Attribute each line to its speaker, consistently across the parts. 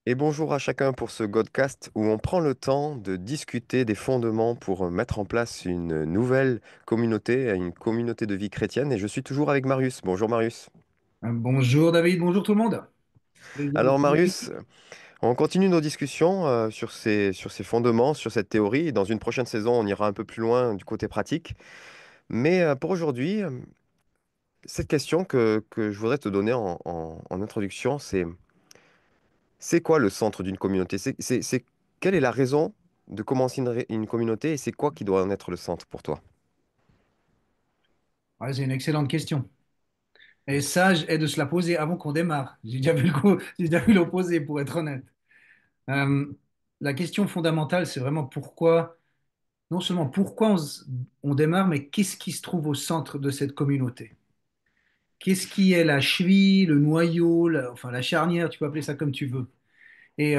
Speaker 1: Et bonjour à chacun pour ce Godcast où on prend le temps de discuter des fondements pour mettre en place une nouvelle communauté, une communauté de vie chrétienne. Et je suis toujours avec Marius. Bonjour Marius.
Speaker 2: Bonjour David, bonjour tout le monde. Plaisir de
Speaker 1: Alors
Speaker 2: te retrouver.
Speaker 1: Marius, on continue nos discussions sur ces fondements, sur cette théorie. Et dans une prochaine saison, on ira un peu plus loin du côté pratique. Mais pour aujourd'hui, cette question que je voudrais te donner en introduction, c'est quoi le centre d'une communauté? Quelle est la raison de commencer une communauté et c'est quoi qui doit en être le centre pour toi?
Speaker 2: Ouais, c'est une excellente question. Et sage est de se la poser avant qu'on démarre. J'ai déjà vu l'opposé pour être honnête. Euh, la question fondamentale, c'est vraiment pourquoi, non seulement pourquoi on démarre, mais qu'est-ce qui se trouve au centre de cette communauté? Qu'est-ce qui est la cheville, le noyau, enfin la charnière, tu peux appeler ça comme tu veux. Et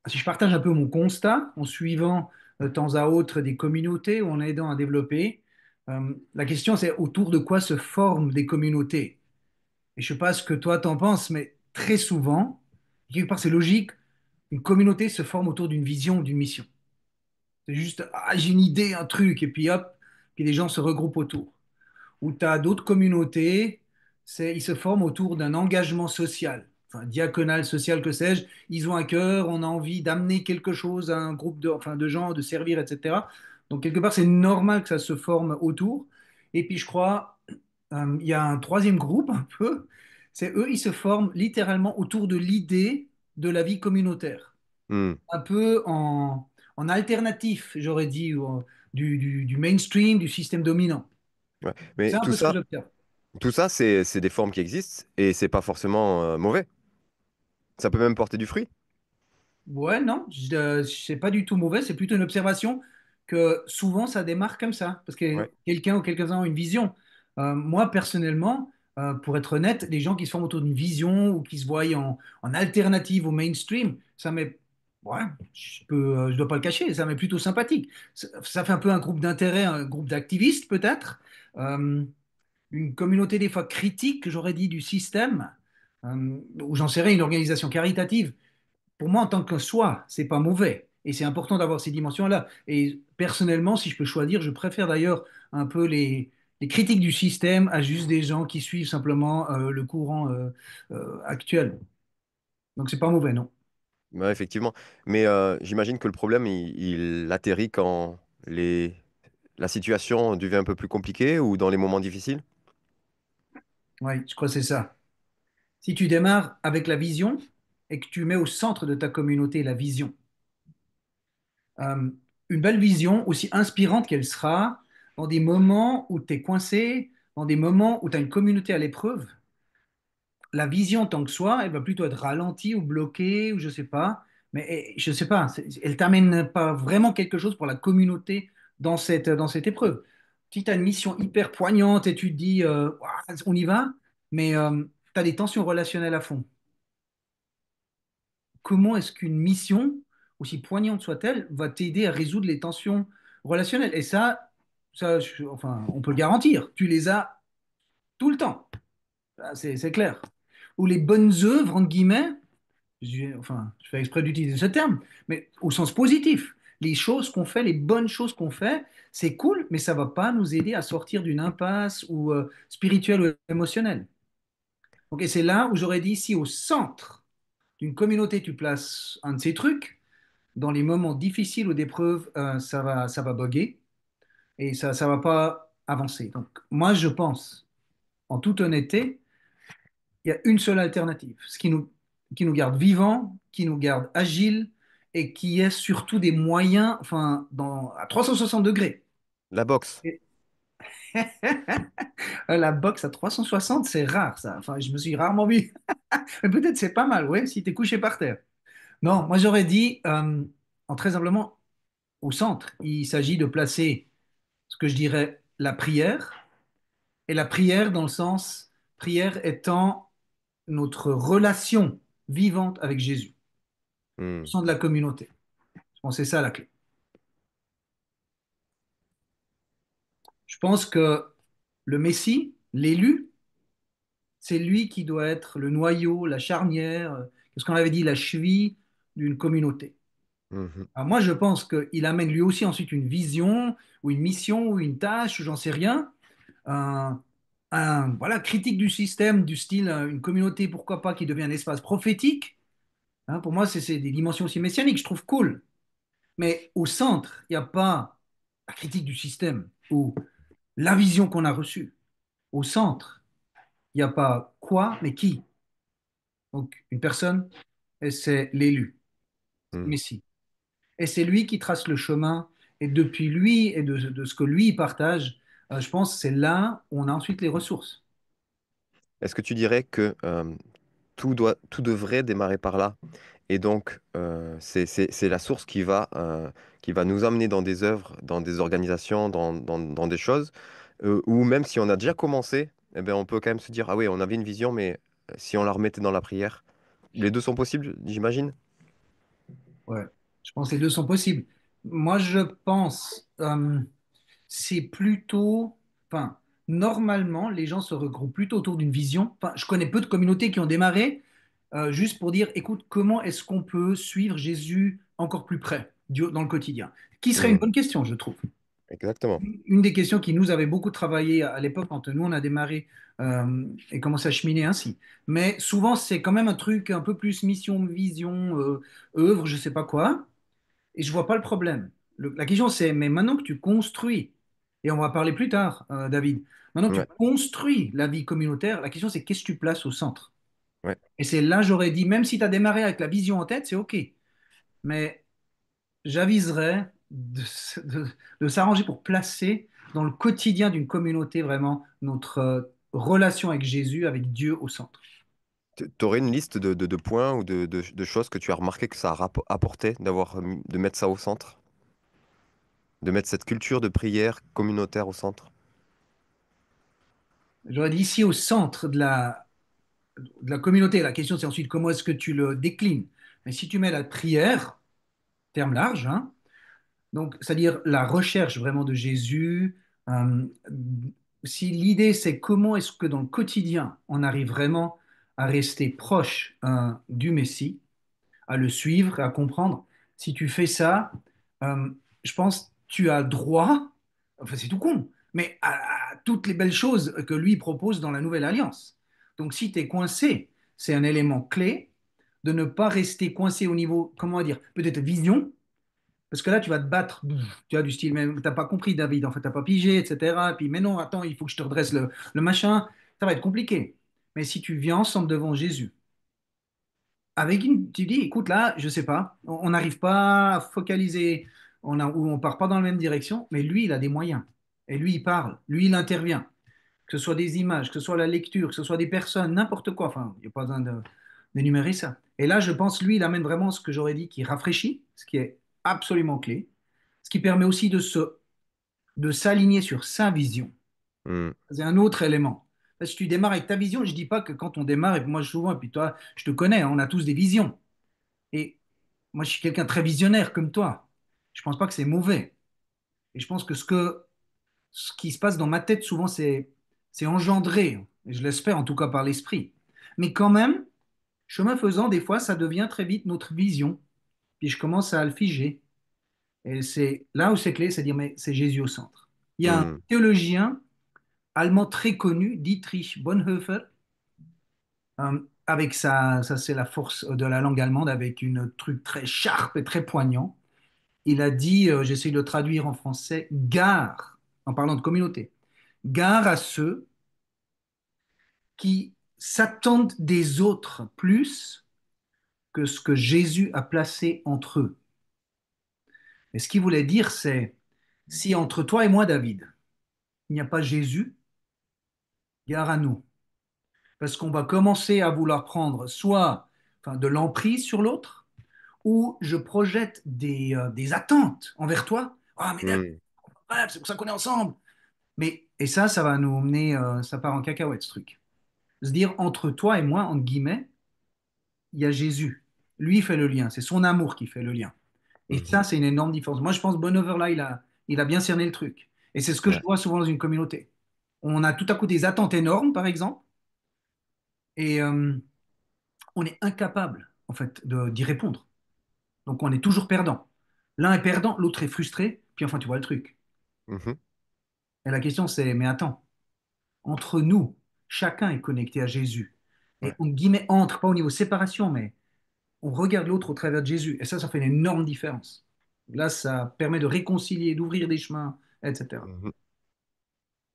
Speaker 2: si je partage un peu mon constat en suivant de temps à autre des communautés ou en aidant à développer, la question c'est autour de quoi se forment des communautés. Et je ne sais pas ce que toi t'en penses, mais très souvent, quelque part c'est logique, une communauté se forme autour d'une vision, d'une mission. C'est juste, ah, j'ai une idée, un truc, et puis hop, puis les gens se regroupent autour. Ou tu as d'autres communautés, ils se forment autour d'un engagement social, enfin, diaconal, social, que sais-je. Ils ont à cœur, on a envie d'amener quelque chose à un groupe enfin, de gens, de servir, etc. Donc, quelque part, c'est normal que ça se forme autour. Et puis, je crois, il y a un troisième groupe, un peu, c'est eux, ils se forment littéralement autour de l'idée de la vie communautaire.
Speaker 1: Hmm,
Speaker 2: Un peu en alternatif, j'aurais dit, du mainstream, du système dominant.
Speaker 1: ouais.
Speaker 2: C'est
Speaker 1: Mais
Speaker 2: un peu ce que j'observe.
Speaker 1: tout ça, c'est des formes qui existent et c'est pas forcément mauvais. Ça peut même porter du fruit.
Speaker 2: Ouais, non, c'est pas du tout mauvais, c'est plutôt une observation que souvent ça démarre comme ça, parce que
Speaker 1: Ouais.
Speaker 2: quelqu'un ou quelques-uns ont une vision. Moi, personnellement, pour être honnête, les gens qui se forment autour d'une vision ou qui se voient en alternative au mainstream, ça m'est, ouais, je dois pas le cacher, ça m'est plutôt sympathique. Ça fait un peu un groupe d'intérêt, un groupe d'activistes peut-être, euh, une communauté des fois critique, j'aurais dit, du système, ou j'en sais rien, une organisation caritative pour moi, en tant que soi, c'est pas mauvais. Et c'est important d'avoir ces dimensions-là. Et personnellement, si je peux choisir, je préfère d'ailleurs un peu les critiques du système à juste des gens qui suivent simplement le courant actuel. Donc c'est pas mauvais, non.
Speaker 1: Ouais, effectivement. Mais j'imagine que le problème, il atterrit quand la situation devient un peu plus compliquée ou dans les moments difficiles.
Speaker 2: Oui, je crois que c'est ça. Si tu démarres avec la vision et que tu mets au centre de ta communauté la vision, euh, une belle vision, aussi inspirante qu'elle sera, dans des moments où tu es coincé, dans des moments où tu as une communauté à l'épreuve, la vision en tant que soi, elle va plutôt être ralentie ou bloquée, ou je sais pas. Mais je sais pas, elle t'amène pas vraiment quelque chose pour la communauté dans cette épreuve. Si tu as une mission hyper poignante et tu te dis, ouah, on y va, mais tu as des tensions relationnelles à fond. Comment est-ce qu'une mission, aussi poignante soit-elle, va t'aider à résoudre les tensions relationnelles? Et ça enfin, on peut le garantir. Tu les as tout le temps. C'est clair. Ou les bonnes œuvres, entre guillemets, enfin, je fais exprès d'utiliser ce terme, mais au sens positif. Les choses qu'on fait, les bonnes choses qu'on fait, c'est cool, mais ça va pas nous aider à sortir d'une impasse ou spirituelle ou émotionnelle. Donc, et c'est là où j'aurais dit, si au centre d'une communauté, tu places un de ces trucs, dans les moments difficiles ou d'épreuve, ça va bugger et ça va pas avancer. Donc, moi, je pense, en toute honnêteté, il y a une seule alternative, qui nous garde vivants, qui nous garde agiles et qui est surtout des moyens, enfin, à 360 degrés.
Speaker 1: La boxe.
Speaker 2: Et la boxe à 360, c'est rare, ça. Enfin, je me suis rarement vu. Mais peut-être c'est pas mal, ouais, si tu es couché par terre. Non, moi j'aurais dit, en très humblement, au centre, il s'agit de placer ce que je dirais la prière, et la prière dans le sens, prière étant notre relation vivante avec Jésus.
Speaker 1: Hmm.
Speaker 2: Sont de la communauté. Je pense que c'est ça la clé. Je pense que le Messie, l'élu, c'est lui qui doit être le noyau, la charnière, Qu'est-ce qu'on avait dit? La cheville d'une communauté.
Speaker 1: Mhm.
Speaker 2: Alors moi, je pense qu'il amène lui aussi ensuite une vision ou une mission ou une tâche, ou j'en sais rien, un, voilà, critique du système, du style une communauté, pourquoi pas, qui devient un espace prophétique. Hein, pour moi, c'est des dimensions aussi messianiques, je trouve cool. Mais au centre, il n'y a pas la critique du système ou la vision qu'on a reçue. Au centre, il n'y a pas quoi, mais qui. Donc, une personne, et c'est l'élu,
Speaker 1: Mhm.
Speaker 2: Messie. Et c'est lui qui trace le chemin. Et depuis lui et de ce que lui partage, je pense que c'est là où on a ensuite les ressources.
Speaker 1: Est-ce que tu dirais que tout devrait démarrer par là? Et donc, c'est la source qui va nous amener dans des œuvres, dans des organisations, dans des choses, où même si on a déjà commencé, eh ben, on peut quand même se dire, ah oui, on avait une vision, mais si on la remettait dans la prière, les deux sont possibles, j'imagine?
Speaker 2: Ouais. Je pense que les deux sont possibles. Moi, je pense, c'est plutôt, enfin, normalement, les gens se regroupent plutôt autour d'une vision. Enfin, je connais peu de communautés qui ont démarré juste pour dire, écoute, comment est-ce qu'on peut suivre Jésus encore plus près dans le quotidien? Qui serait une
Speaker 1: Hmm,
Speaker 2: bonne question, je trouve.
Speaker 1: exactement.
Speaker 2: Une des questions qui nous avait beaucoup travaillé à l'époque quand nous on a démarré et commencé à cheminer ainsi. Mais souvent c'est quand même un truc un peu plus mission, vision, œuvre, je sais pas quoi. Et je vois pas le problème. La question c'est, mais maintenant que tu construis, et on va parler plus tard, David, maintenant que tu
Speaker 1: Ouais,
Speaker 2: construis la vie communautaire, la question c'est qu'est-ce que tu places au centre?
Speaker 1: ouais.
Speaker 2: Et c'est là j'aurais dit, même si tu as démarré avec la vision en tête, c'est OK. Mais j'aviserais de s'arranger pour placer dans le quotidien d'une communauté vraiment notre relation avec Jésus, avec Dieu au centre.
Speaker 1: Tu aurais une liste de points ou de choses que tu as remarqué que ça a apporté d'avoir de mettre ça au centre, de mettre cette culture de prière communautaire au centre.
Speaker 2: J'aurais dit ici au centre de la communauté. La question c'est ensuite comment est-ce que tu le déclines. Mais si tu mets la prière, terme large, hein, donc c'est-à-dire la recherche vraiment de Jésus, euh, si l'idée c'est comment est-ce que dans le quotidien on arrive vraiment à rester proche du Messie, à le suivre, à comprendre. Si tu fais ça, euh, je pense que tu as droit, enfin c'est tout con, mais à toutes les belles choses que lui propose dans la nouvelle alliance. Donc si tu es coincé, c'est un élément clé de ne pas rester coincé au niveau, comment dire, peut-être vision, parce que là tu vas te battre, tu as du style, mais t'as pas compris David, en fait t'as pas pigé, etc. Et puis mais non, attends, il faut que je te redresse le machin, ça va être compliqué. Mais si tu viens ensemble devant Jésus, avec une, tu dis, écoute, là, je sais pas, on n'arrive pas à focaliser, ou on part pas dans la même direction, mais lui, il a des moyens. Et lui, il parle, lui, il intervient. Que ce soit des images, que ce soit la lecture, que ce soit des personnes, n'importe quoi. Enfin, il n'y a pas besoin d'énumérer ça. Et là, je pense, lui, il amène vraiment ce que j'aurais dit, qui rafraîchit, ce qui est absolument clé, ce qui permet aussi de s'aligner sur sa vision.
Speaker 1: Hmm.
Speaker 2: C'est un autre élément. Parce que tu démarres avec ta vision, je dis pas que quand on démarre, et moi souvent, et puis toi, je te connais, hein, on a tous des visions. Et moi, je suis quelqu'un de très visionnaire comme toi. Je pense pas que c'est mauvais. Et je pense que ce qui se passe dans ma tête, souvent, c'est engendré. Et je l'espère, en tout cas, par l'esprit. Mais quand même, chemin faisant, des fois, ça devient très vite notre vision. Puis je commence à le figer. Et c'est là où c'est clé, c'est dire, mais c'est Jésus au centre. Il y a un
Speaker 1: Hmm.
Speaker 2: théologien allemand très connu, Dietrich Bonhoeffer, avec ça c'est la force de la langue allemande, avec une truc très sharp et très poignant. Il a dit, j'essaie de le traduire en français, gare, en parlant de communauté, gare à ceux qui s'attendent des autres plus que ce que Jésus a placé entre eux. Et ce qu'il voulait dire, c'est, si entre toi et moi, David, il n'y a pas Jésus, gare à nous. Parce qu'on va commencer à vouloir prendre soit enfin, de l'emprise sur l'autre, ou je projette des attentes envers toi. Ah, mais David,
Speaker 1: Hmm.
Speaker 2: bref, c'est pour ça qu'on est ensemble. Mais, et ça va nous mener, ça part en cacahuète, ce truc. Se dire, entre toi et moi, entre guillemets, il y a Jésus. Lui, il fait le lien. C'est son amour qui fait le lien. Et
Speaker 1: Mhm.
Speaker 2: ça, c'est une énorme différence. Moi, je pense que Bonhoeffer, là, il a bien cerné le truc. Et c'est ce que je
Speaker 1: Ouais.
Speaker 2: vois souvent dans une communauté. On a tout à coup des attentes énormes, par exemple, et on est incapable. en fait, d'y répondre. Donc on est toujours perdant. L'un est perdant, l'autre est frustré, puis enfin tu vois le truc.
Speaker 1: mhm,
Speaker 2: Et la question c'est, mais attends, entre nous, chacun est connecté à Jésus. Et
Speaker 1: ouais,
Speaker 2: on guillemets entre, pas au niveau séparation, mais on regarde l'autre au travers de Jésus. Et ça fait une énorme différence. Là, ça permet de réconcilier, d'ouvrir des chemins, etc.
Speaker 1: mhm.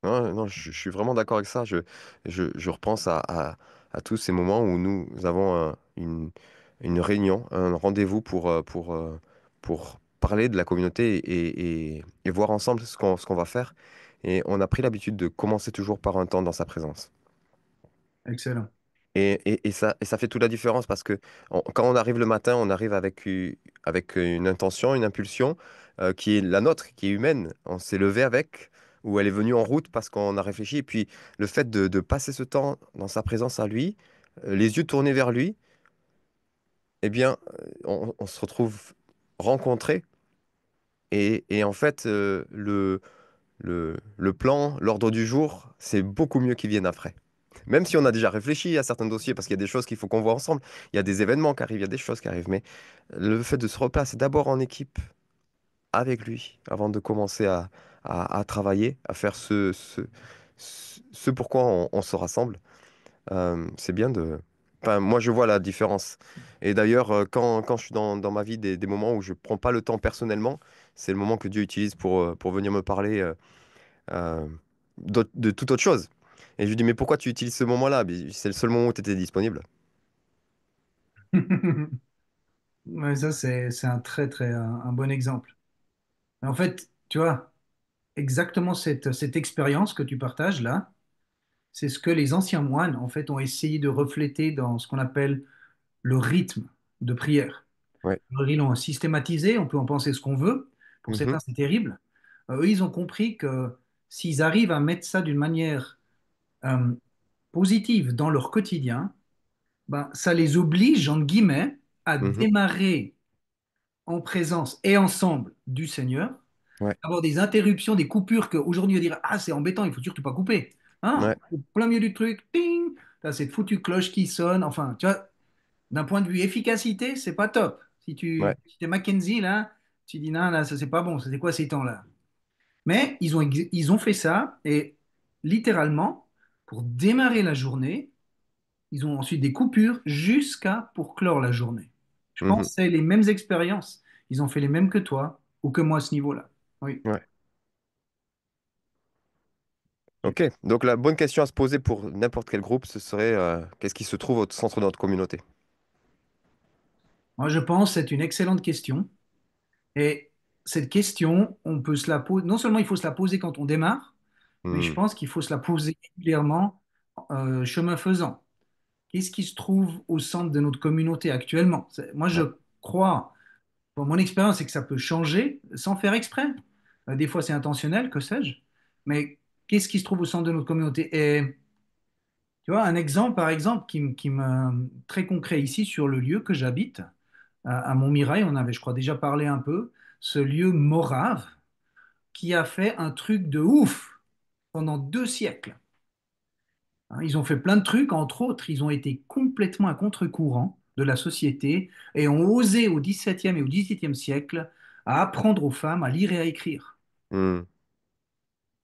Speaker 1: Non, non, je suis vraiment d'accord avec ça. Je repense à tous ces moments où nous avons une réunion, un rendez-vous pour parler de la communauté et voir ensemble ce qu'on va faire. Et on a pris l'habitude de commencer toujours par un temps dans sa présence.
Speaker 2: Excellent.
Speaker 1: Et ça fait toute la différence parce que quand on arrive le matin, on arrive avec une intention, une impulsion qui est la nôtre, qui est humaine. On s'est levé avec, ou elle est venue en route parce qu'on a réfléchi. Et puis le fait de passer ce temps dans sa présence à lui, les yeux tournés vers lui, eh bien, on se retrouve rencontrés. Et en fait, le plan, l'ordre du jour, c'est beaucoup mieux qu'il vienne après. Même si on a déjà réfléchi à certains dossiers, parce qu'il y a des choses qu'il faut qu'on voit ensemble, il y a des événements qui arrivent, il y a des choses qui arrivent, mais le fait de se replacer d'abord en équipe avec lui, avant de commencer à travailler, à faire ce pourquoi on se rassemble, c'est bien de... Enfin, moi, je vois la différence. Et d'ailleurs, quand je suis dans ma vie des moments où je prends pas le temps personnellement, c'est le moment que Dieu utilise pour venir me parler euh, de toute autre chose. Et je lui dis, mais pourquoi tu utilises ce moment-là? Mais c'est le seul moment où tu étais disponible.
Speaker 2: Ouais, ça, c'est un un bon exemple. En fait, tu vois, exactement cette expérience que tu partages là, c'est ce que les anciens moines, en fait, ont essayé de refléter dans ce qu'on appelle le rythme de prière.
Speaker 1: Ouais.
Speaker 2: Alors, ils l'ont systématisé, on peut en penser ce qu'on veut. Pour
Speaker 1: Mhm,
Speaker 2: certains, c'est terrible. Eux, ils ont compris que s'ils arrivent à mettre ça d'une manière euh, positive dans leur quotidien, ben, ça les oblige, entre guillemets, à
Speaker 1: mhm,
Speaker 2: démarrer en présence et ensemble du Seigneur,
Speaker 1: ouais,
Speaker 2: avoir des interruptions, des coupures qu'aujourd'hui on dirait ah c'est embêtant, il faut surtout pas couper. Hein?
Speaker 1: ouais,
Speaker 2: Au plein milieu du truc, ping, t'as cette foutue cloche qui sonne. Enfin, tu vois, d'un point de vue efficacité, c'est pas top.
Speaker 1: ouais.
Speaker 2: Si t'es Mackenzie là, tu dis non là ça c'est pas bon, ça c'est quoi ces temps-là? Mais ils ont fait ça et littéralement pour démarrer la journée, ils ont ensuite des coupures jusqu'à pour clore la journée. Je pense
Speaker 1: Mhm,
Speaker 2: que c'est les mêmes expériences. Ils ont fait les mêmes que toi ou que moi à ce niveau-là. Oui.
Speaker 1: ouais. Ok. Donc la bonne question à se poser pour n'importe quel groupe, ce serait qu'est-ce qui se trouve au centre de notre communauté?
Speaker 2: Moi, je pense que c'est une excellente question. Et cette question, on peut se la poser. Non seulement il faut se la poser quand on démarre, mais je
Speaker 1: Hmm,
Speaker 2: pense qu'il faut se la poser régulièrement, chemin faisant. Qu'est-ce qui se trouve au centre de notre communauté actuellement? Moi, je
Speaker 1: ouais.
Speaker 2: crois, bon, mon expérience, c'est que ça peut changer sans faire exprès. Des fois, c'est intentionnel, que sais-je. Mais qu'est-ce qui se trouve au centre de notre communauté? Et tu vois, un exemple, par exemple, qui me très concret ici sur le lieu que j'habite, à Montmirail, on avait, je crois, déjà parlé un peu, ce lieu morave qui a fait un truc de ouf pendant 2 siècles. Hein, ils ont fait plein de trucs, entre autres, ils ont été complètement à contre-courant de la société et ont osé au XVIIe et au XVIIIe siècle à apprendre aux femmes à lire et à écrire.
Speaker 1: Hmm,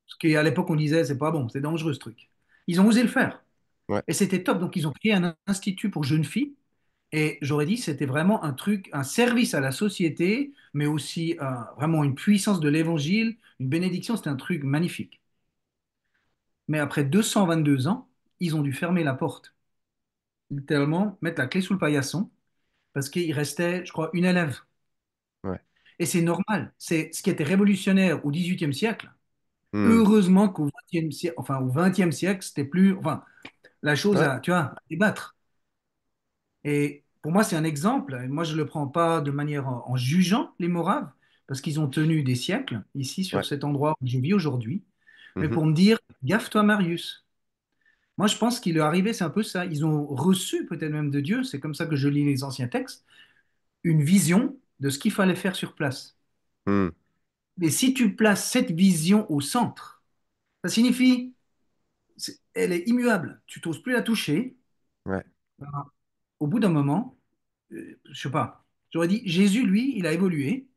Speaker 2: Ce qu'à l'époque on disait, c'est pas bon, c'est dangereux ce truc. Ils ont osé le faire
Speaker 1: ouais.
Speaker 2: et c'était top. Donc ils ont créé un institut pour jeunes filles. Et j'aurais dit, c'était vraiment un truc, un service à la société, mais aussi vraiment une puissance de l'évangile, une bénédiction, c'était un truc magnifique. Mais après 222 ans, ils ont dû fermer la porte, littéralement mettre la clé sous le paillasson, parce qu'il restait, je crois, une élève.
Speaker 1: Ouais.
Speaker 2: Et c'est normal, c'est ce qui était révolutionnaire au XVIIIe siècle.
Speaker 1: Hmm,
Speaker 2: Heureusement qu'au XXe siècle, enfin au XXe siècle, c'était plus, enfin, la chose
Speaker 1: ouais.
Speaker 2: à, tu vois, à débattre. Et pour moi, c'est un exemple. Et moi, je ne le prends pas de manière en jugeant les Moraves, parce qu'ils ont tenu des siècles ici, sur
Speaker 1: Ouais.
Speaker 2: cet endroit où je vis aujourd'hui, mais
Speaker 1: Mhm,
Speaker 2: pour me dire, gaffe-toi, Marius. Moi, je pense qu'il est arrivé, c'est un peu ça. Ils ont reçu, peut-être même de Dieu, c'est comme ça que je lis les anciens textes, une vision de ce qu'il fallait faire sur place.
Speaker 1: hmm,
Speaker 2: Et si tu places cette vision au centre, ça signifie, elle est immuable. Tu n'oses plus la toucher.
Speaker 1: ouais.
Speaker 2: Ben, au bout d'un moment, je sais pas, j'aurais dit, Jésus, lui, il a évolué,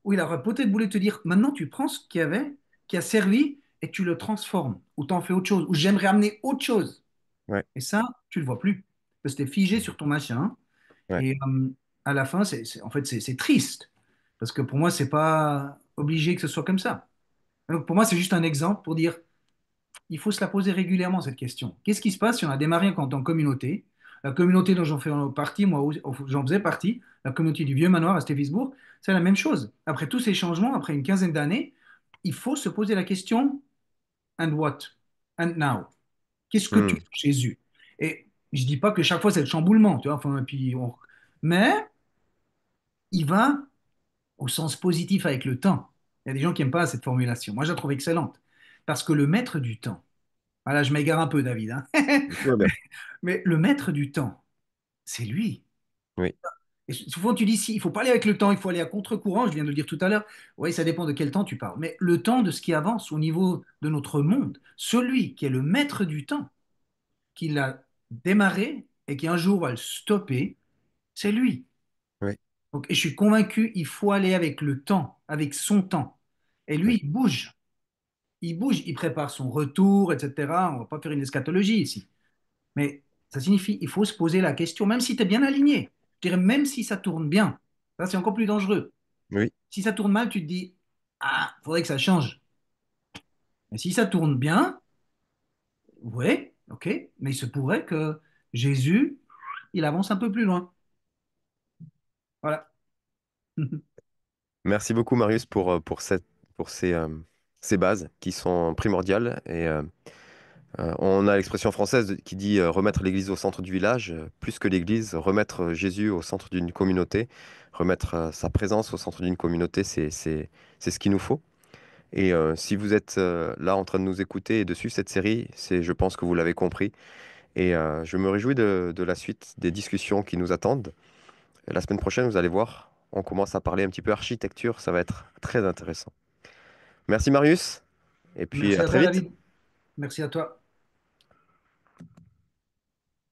Speaker 2: ou il aurait peut-être voulu te dire, maintenant tu prends ce qu'il y avait, qui a servi, et tu le transformes, ou t'en fais autre chose, ou j'aimerais amener autre chose.
Speaker 1: Ouais,
Speaker 2: Et ça, tu le vois plus. Parce que t'es figé sur ton machin.
Speaker 1: ouais,
Speaker 2: Et à la fin, en fait, c'est triste. Parce que pour moi, c'est pas obligé que ce soit comme ça. Donc pour moi, c'est juste un exemple pour dire, il faut se la poser régulièrement, cette question. Qu'est-ce qui se passe si on a démarré en tant que communauté? La communauté dont j'en fais partie, moi, j'en faisais partie, la communauté du Vieux Manoir à Stéphysbourg, c'est la même chose. Après tous ces changements, après une quinzaine d'années, il faut se poser la question, and what? And now? Qu'est-ce que tu
Speaker 1: hmm,
Speaker 2: fais, Jésus? Et je dis pas que chaque fois c'est le chamboulement, tu vois, enfin, et puis mais il va au sens positif avec le temps. Il y a des gens qui n'aiment pas cette formulation. Moi, je la trouve excellente. Parce que le maître du temps, voilà, je m'égare un peu, David, hein.
Speaker 1: tout va bien.
Speaker 2: Mais le maître du temps, c'est lui.
Speaker 1: Oui,
Speaker 2: Et souvent, tu dis, si, il faut pas aller avec le temps, il faut aller à contre-courant. Je viens de le dire tout à l'heure. Oui, ça dépend de quel temps tu parles. Mais le temps de ce qui avance au niveau de notre monde, celui qui est le maître du temps, qui l'a démarré et qui un jour va le stopper, c'est lui.
Speaker 1: oui,
Speaker 2: Donc, et je suis convaincu, il faut aller avec le temps, avec son temps. Et
Speaker 1: oui,
Speaker 2: lui, il bouge, il prépare son retour, etc. On va pas faire une eschatologie ici. Mais ça signifie, il faut se poser la question, même si tu es bien aligné. Je dirais, même si ça tourne bien, ça c'est encore plus dangereux.
Speaker 1: oui,
Speaker 2: Si ça tourne mal, tu te dis, ah, faudrait que ça change. Mais si ça tourne bien, ouais, ok, mais il se pourrait que Jésus, il avance un peu plus loin. Voilà.
Speaker 1: merci beaucoup, Marius, pour ces bases qui sont primordiales. On a l'expression française qui dit remettre l'église au centre du village, plus que l'église, remettre Jésus au centre d'une communauté, remettre sa présence au centre d'une communauté, c'est ce qu'il nous faut. Si vous êtes là en train de nous écouter et de suivre cette série, je pense que vous l'avez compris. Je me réjouis de la suite des discussions qui nous attendent. La semaine prochaine, vous allez voir, on commence à parler un petit peu architecture, ça va être très intéressant. Merci Marius, et puis
Speaker 2: Merci
Speaker 1: à
Speaker 2: à
Speaker 1: très
Speaker 2: toi,
Speaker 1: vite.
Speaker 2: David. Merci à toi.